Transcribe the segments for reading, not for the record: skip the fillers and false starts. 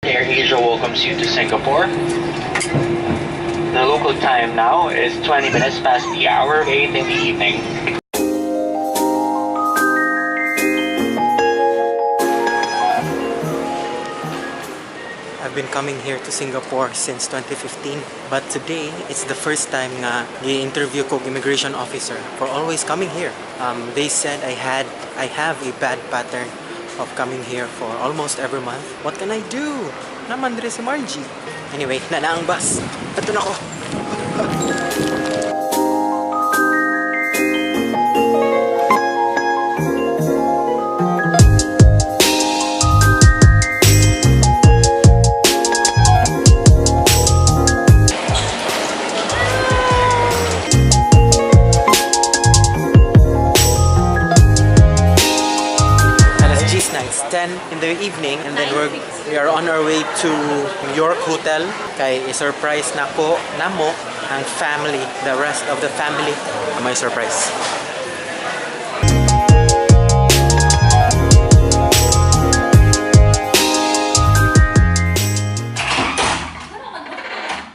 AirAsia welcomes you to Singapore. The local time now is 20 minutes past the hour of 8 in the evening. I've been coming here to Singapore since 2015, but today it's the first time nga i-interview ko immigration officer for always coming here. They said I have a bad pattern of coming here for almost every month. What can I do? Naman dire si Margie. Anyway, na ang bus. Ito na ko. It's 10 in the evening and then we are on our way to York Hotel kay i-surprise namo ang family, the rest of the family. May surprise.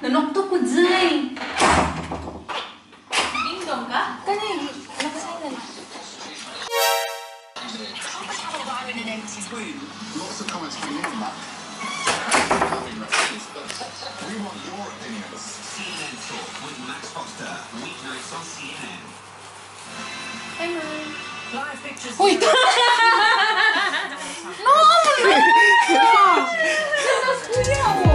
Nanokto ko dyan. Ding-dong ka? Kanay, nakasilent. Lots of comments coming in on that. We want your opinions. CNN Talk with Max Foster. Weeknights on CNN. Hi, Mom. Live pictures. Uy! No! Nasas kuya ako.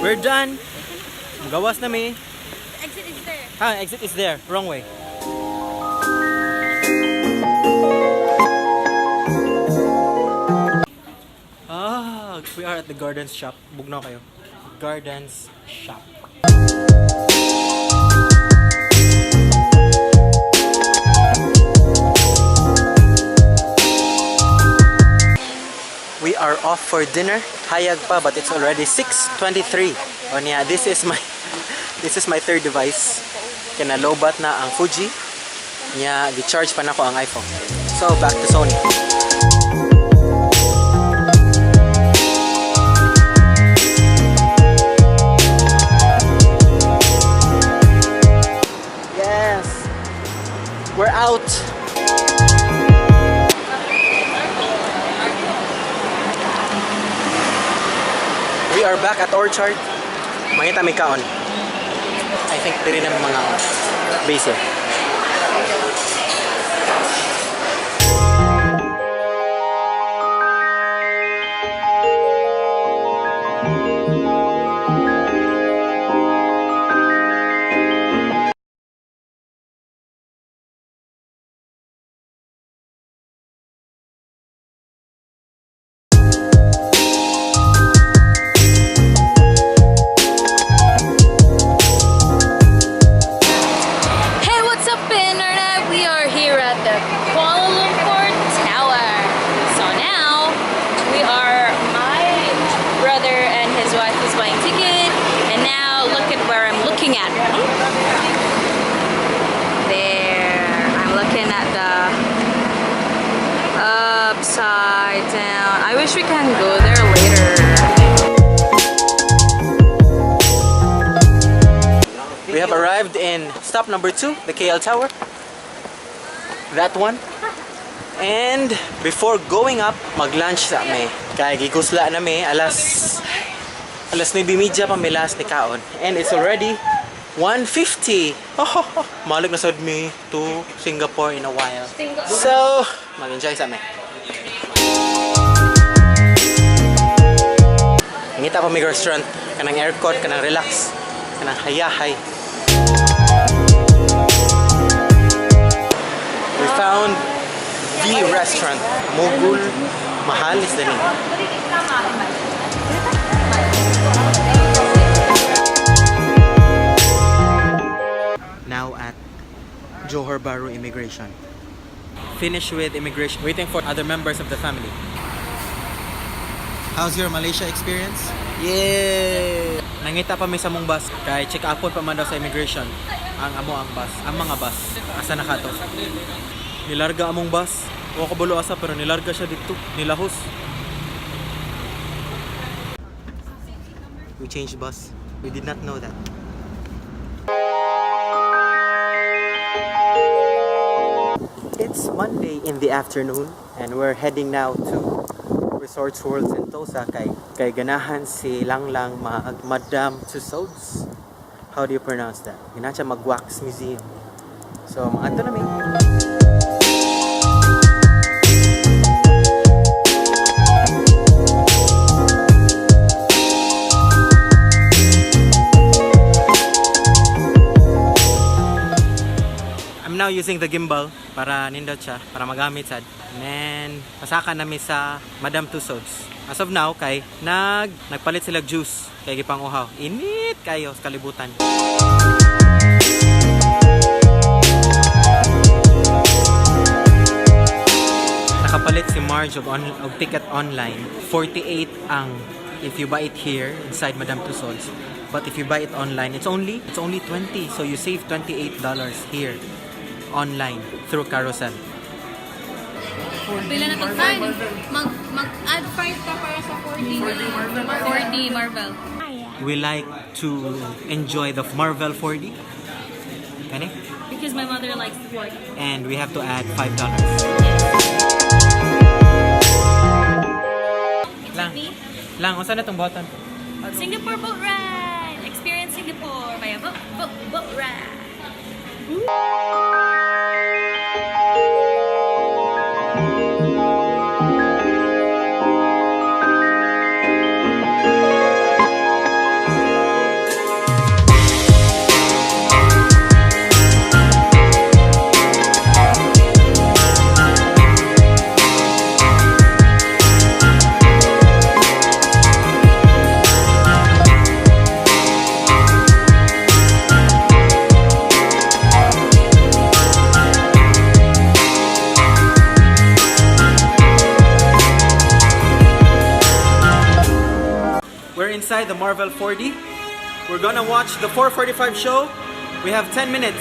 We're done. Gawas na mi. Exit is there. Exit is there. Wrong way. We are at the Gardens shop. Bugnaw kayo. Gardens shop. We are off for dinner. Hayag pa, but it's already 6:23. O niya, this is my third device. Kinalobat na ang Fuji. Niya, gi-charge pa na ko ang iPhone. So, back to Sony. Yes! We're out! We are back at Orchard. Mangita may kaon. I think diri na mga base. Upside down. I wish we can go there later. We have arrived in stop number 2, the KL Tower. That one. And before going up, mag-lunch sa me. Kaya gikusla na me, alas 9:30 pa may last ni kaon. And it's already 1:50. Oh, malig na sad me to Singapore in a while. So, mag-enjoy sa me. Ngita pa may restaurant, kanang aircon, kanang relax, kanang hayahay. We found the restaurant. Mogul Mahal is the name. Johor Bahru Immigration. Finished with immigration. Waiting for other members of the family. How's your Malaysia experience? Yeah! Nangita pa mi sa mong bus. Kay check upon pa man daw sa immigration. Ang bus. Ang mga bus. Asa na kato? Nilarga among bus. Wa ko bulo asa pero nilarga siya dito. Nilahos. We changed bus. We did not know that. It's Monday in the afternoon and we're heading now to Resorts World Sentosa kay ganahan si Langlang Madame Tussauds. How do you pronounce that? Ganahan siya mag-wax museum. So, mga na mi. Now using the gimbal para nindot siya, para magamit sad. And then pasaka nami sa Madame Tussauds. As of now kay nagpalit sila juice kay gipang uhaw. Init kayo sa kalibutan. Nakapalit si Marge og ticket online. 48 ang if you buy it here inside Madame Tussauds. But if you buy it online, it's only 20. So you save $28 here. Online through Carousel. Pila na to? Mag-add 5 ka para sa 4D Marvel. We like to enjoy the Marvel 4D. Kani? Because my mother likes the 4D. And we have to add $5. Lang, unsa na tong button? Singapore boat ride! Experience Singapore via boat ride! Inside the Marvel 4D. We're gonna watch the 4:45 show. We have 10 minutes.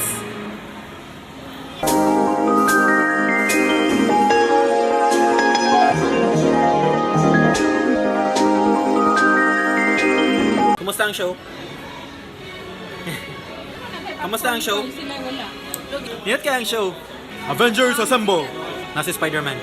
Kumusta ang show? Kumusta ang show? Ingat kaya ang show? Avengers Assemble! Nasi Spider-Man.